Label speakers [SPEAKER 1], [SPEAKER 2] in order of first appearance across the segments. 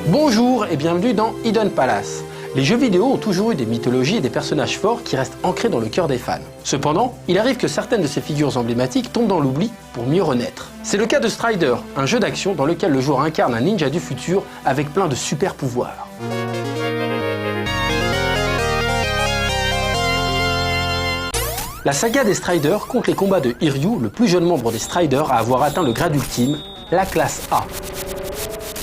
[SPEAKER 1] Bonjour et bienvenue dans Hidden Palace. Les jeux vidéo ont toujours eu des mythologies et des personnages forts qui restent ancrés dans le cœur des fans. Cependant, il arrive que certaines de ces figures emblématiques tombent dans l'oubli pour mieux renaître. C'est le cas de Strider, un jeu d'action dans lequel le joueur incarne un ninja du futur avec plein de super pouvoirs. La saga des Striders compte les combats de Hiryu, le plus jeune membre des Striders à avoir atteint le grade ultime, la classe A.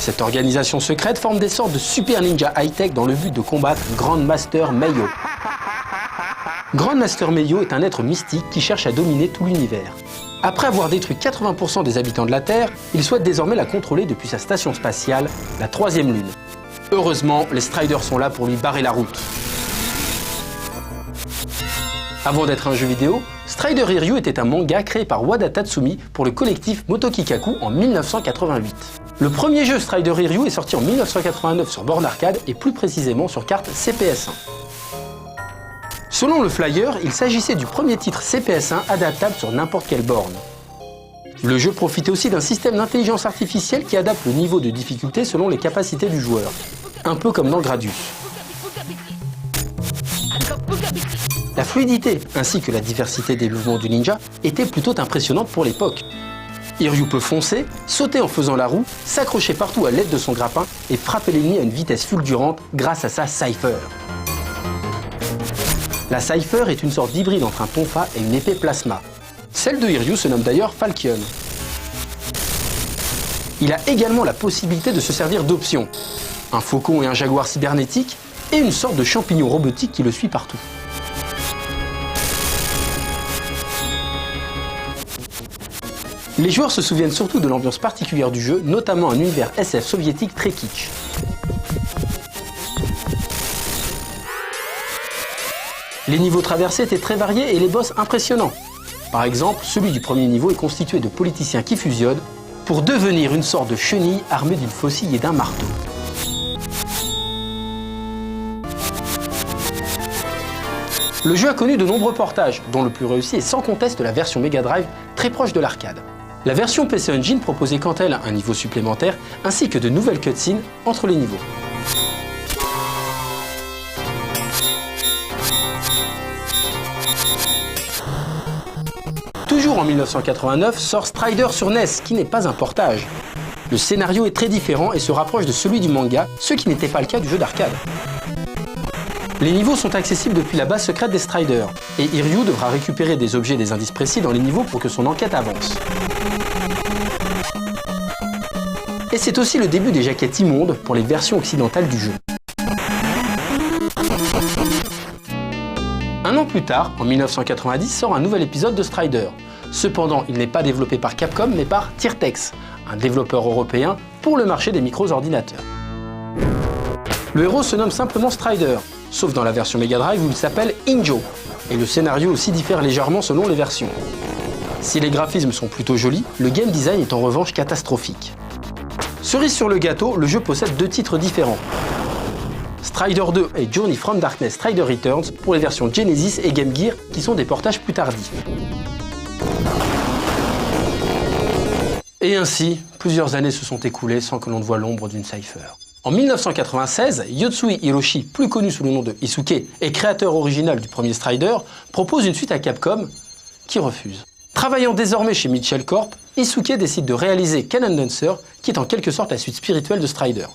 [SPEAKER 1] Cette organisation secrète forme des sortes de super ninja high-tech dans le but de combattre Grandmaster Meiyo. Grandmaster Meiyo est un être mystique qui cherche à dominer tout l'univers. Après avoir détruit 80% des habitants de la Terre, il souhaite désormais la contrôler depuis sa station spatiale, la 3e lune. Heureusement, les Striders sont là pour lui barrer la route. Avant d'être un jeu vidéo, Strider Hiryu était un manga créé par Wada Tatsumi pour le collectif Motokikaku en 1988. Le premier jeu Strider Hiryu est sorti en 1989 sur borne arcade et plus précisément sur carte CPS1. Selon le flyer, il s'agissait du premier titre CPS1 adaptable sur n'importe quelle borne. Le jeu profitait aussi d'un système d'intelligence artificielle qui adapte le niveau de difficulté selon les capacités du joueur, un peu comme dans Gradius. La fluidité ainsi que la diversité des mouvements du ninja étaient plutôt impressionnantes pour l'époque. Hiryu peut foncer, sauter en faisant la roue, s'accrocher partout à l'aide de son grappin et frapper l'ennemi à une vitesse fulgurante grâce à sa Cypher. La Cypher est une sorte d'hybride entre un tonfa et une épée plasma. Celle de Hiryu se nomme d'ailleurs Falchion. Il a également la possibilité de se servir d'options, un faucon et un jaguar cybernétique et une sorte de champignon robotique qui le suit partout. Les joueurs se souviennent surtout de l'ambiance particulière du jeu, notamment un univers SF soviétique très kitsch. Les niveaux traversés étaient très variés et les boss impressionnants. Par exemple, celui du premier niveau est constitué de politiciens qui fusionnent pour devenir une sorte de chenille armée d'une faucille et d'un marteau. Le jeu a connu de nombreux portages, dont le plus réussi est sans conteste la version Mega Drive, très proche de l'arcade. La version PC Engine proposait quant à elle un niveau supplémentaire, ainsi que de nouvelles cutscenes entre les niveaux. Toujours en 1989 sort Strider sur NES, qui n'est pas un portage. Le scénario est très différent et se rapproche de celui du manga, ce qui n'était pas le cas du jeu d'arcade. Les niveaux sont accessibles depuis la base secrète des Striders, et Hiryu devra récupérer des objets et des indices précis dans les niveaux pour que son enquête avance. Et c'est aussi le début des jaquettes immondes pour les versions occidentales du jeu. Un an plus tard, en 1990, sort un nouvel épisode de Strider. Cependant, il n'est pas développé par Capcom mais par Tiertex, un développeur européen pour le marché des micro-ordinateurs. Le héros se nomme simplement Strider, sauf dans la version Mega Drive où il s'appelle Injo, et le scénario aussi diffère légèrement selon les versions. Si les graphismes sont plutôt jolis, le game design est en revanche catastrophique. Cerise sur le gâteau, le jeu possède deux titres différents. Strider 2 et Journey from Darkness Strider Returns pour les versions Genesis et Game Gear qui sont des portages plus tardifs. Et ainsi, plusieurs années se sont écoulées sans que l'on ne voie l'ombre d'une Cypher. En 1996, Yotsui Hiroshi, plus connu sous le nom de Isuke et créateur original du premier Strider, propose une suite à Capcom qui refuse. Travaillant désormais chez Mitchell Corp, Isuke décide de réaliser Cannon Dancer, qui est en quelque sorte la suite spirituelle de Strider.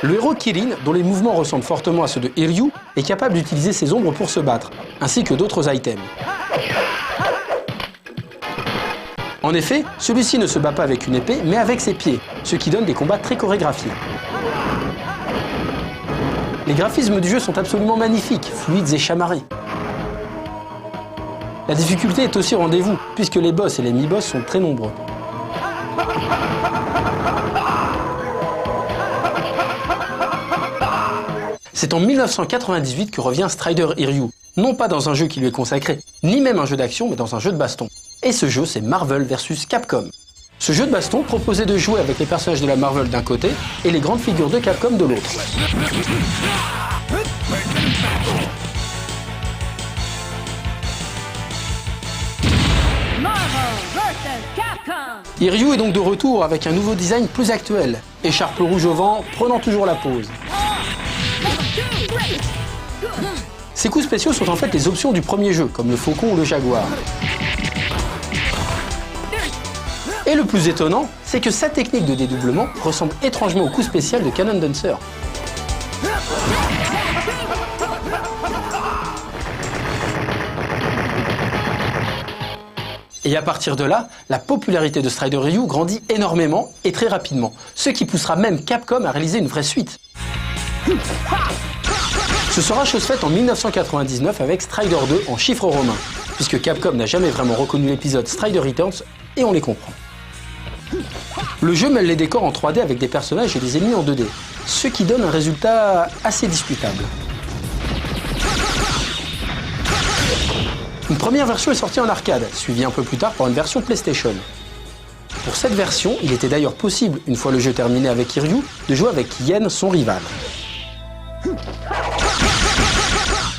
[SPEAKER 1] Le héros Kirin, dont les mouvements ressemblent fortement à ceux de Hiryu, est capable d'utiliser ses ombres pour se battre, ainsi que d'autres items. En effet, celui-ci ne se bat pas avec une épée, mais avec ses pieds, ce qui donne des combats très chorégraphiés. Les graphismes du jeu sont absolument magnifiques, fluides et chamarrés. La difficulté est aussi au rendez-vous, puisque les boss et les mi-boss sont très nombreux. C'est en 1998 que revient Strider Hiryu, non pas dans un jeu qui lui est consacré, ni même un jeu d'action, mais dans un jeu de baston. Et ce jeu, c'est Marvel vs Capcom. Ce jeu de baston proposait de jouer avec les personnages de la Marvel d'un côté et les grandes figures de Capcom de l'autre.
[SPEAKER 2] Marvel vs. Capcom.
[SPEAKER 1] Et Ryu est donc de retour avec un nouveau design plus actuel. Écharpe rouge au vent, prenant toujours la pose. Ces coups spéciaux sont en fait les options du premier jeu, comme le faucon ou le jaguar. Et le plus étonnant, c'est que sa technique de dédoublement ressemble étrangement au coup spécial de Cannon Dancer. Et à partir de là, la popularité de Strider Ryu grandit énormément et très rapidement, ce qui poussera même Capcom à réaliser une vraie suite. Ce sera chose faite en 1999 avec Strider 2 en chiffres romains, puisque Capcom n'a jamais vraiment reconnu l'épisode Strider Returns, et on les comprend. Le jeu mêle les décors en 3D avec des personnages et des ennemis en 2D, ce qui donne un résultat assez discutable. Une première version est sortie en arcade, suivie un peu plus tard par une version PlayStation. Pour cette version, il était d'ailleurs possible, une fois le jeu terminé avec Ryu, de jouer avec Yen, son rival.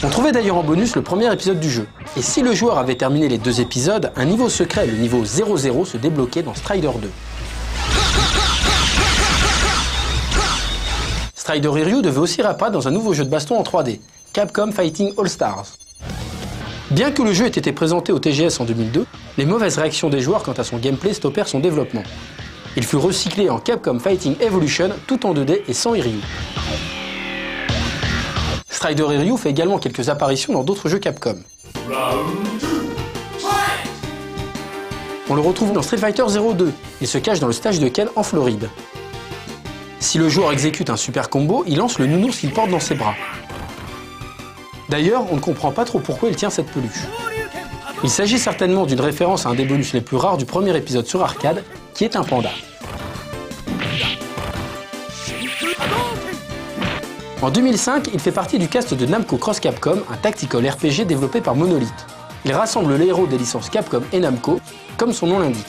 [SPEAKER 1] On trouvait d'ailleurs en bonus le premier épisode du jeu. Et si le joueur avait terminé les 2 épisodes, un niveau secret, le niveau 00, se débloquait dans Strider 2. Strider et Ryu devaient aussi réapparaître dans un nouveau jeu de baston en 3D, Capcom Fighting All Stars. Bien que le jeu ait été présenté au TGS en 2002, les mauvaises réactions des joueurs quant à son gameplay stoppèrent son développement. Il fut recyclé en Capcom Fighting Evolution tout en 2D et sans Ryu. Strider et Ryu fait également quelques apparitions dans d'autres jeux Capcom. On le retrouve dans Street Fighter 02, il se cache dans le stage de Ken en Floride. Si le joueur exécute un super combo, il lance le nounours qu'il porte dans ses bras. D'ailleurs, on ne comprend pas trop pourquoi il tient cette peluche. Il s'agit certainement d'une référence à un des bonus les plus rares du premier épisode sur arcade, qui est un panda. En 2005, il fait partie du cast de Namco Cross Capcom, un tactical RPG développé par Monolith. Il rassemble les héros des licences Capcom et Namco, comme son nom l'indique.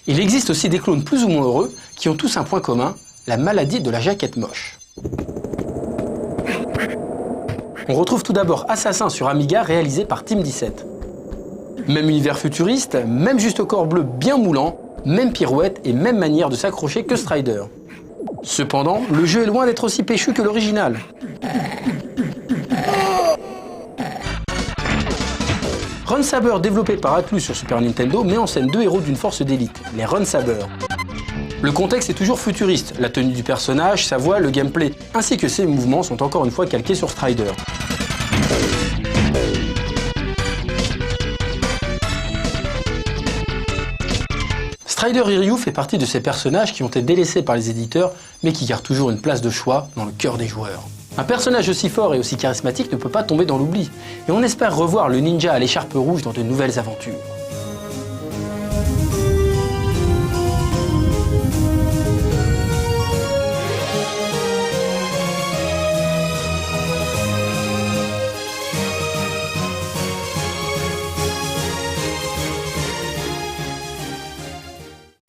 [SPEAKER 1] Il existe aussi des clones plus ou moins heureux qui ont tous un point commun, la maladie de la jaquette moche. On retrouve tout d'abord Assassin sur Amiga réalisé par Team 17. Même univers futuriste, même juste au corps bleu bien moulant, même pirouette et même manière de s'accrocher que Strider. Cependant, le jeu est loin d'être aussi péchu que l'original. Run Saber, développé par Atlus sur Super Nintendo, met en scène 2 héros d'une force d'élite, les Run Saber. Le contexte est toujours futuriste, la tenue du personnage, sa voix, le gameplay, ainsi que ses mouvements sont encore une fois calqués sur Strider. Strider et Ryu fait partie de ces personnages qui ont été délaissés par les éditeurs, mais qui gardent toujours une place de choix dans le cœur des joueurs. Un personnage aussi fort et aussi charismatique ne peut pas tomber dans l'oubli, et on espère revoir le ninja à l'écharpe rouge dans de nouvelles aventures.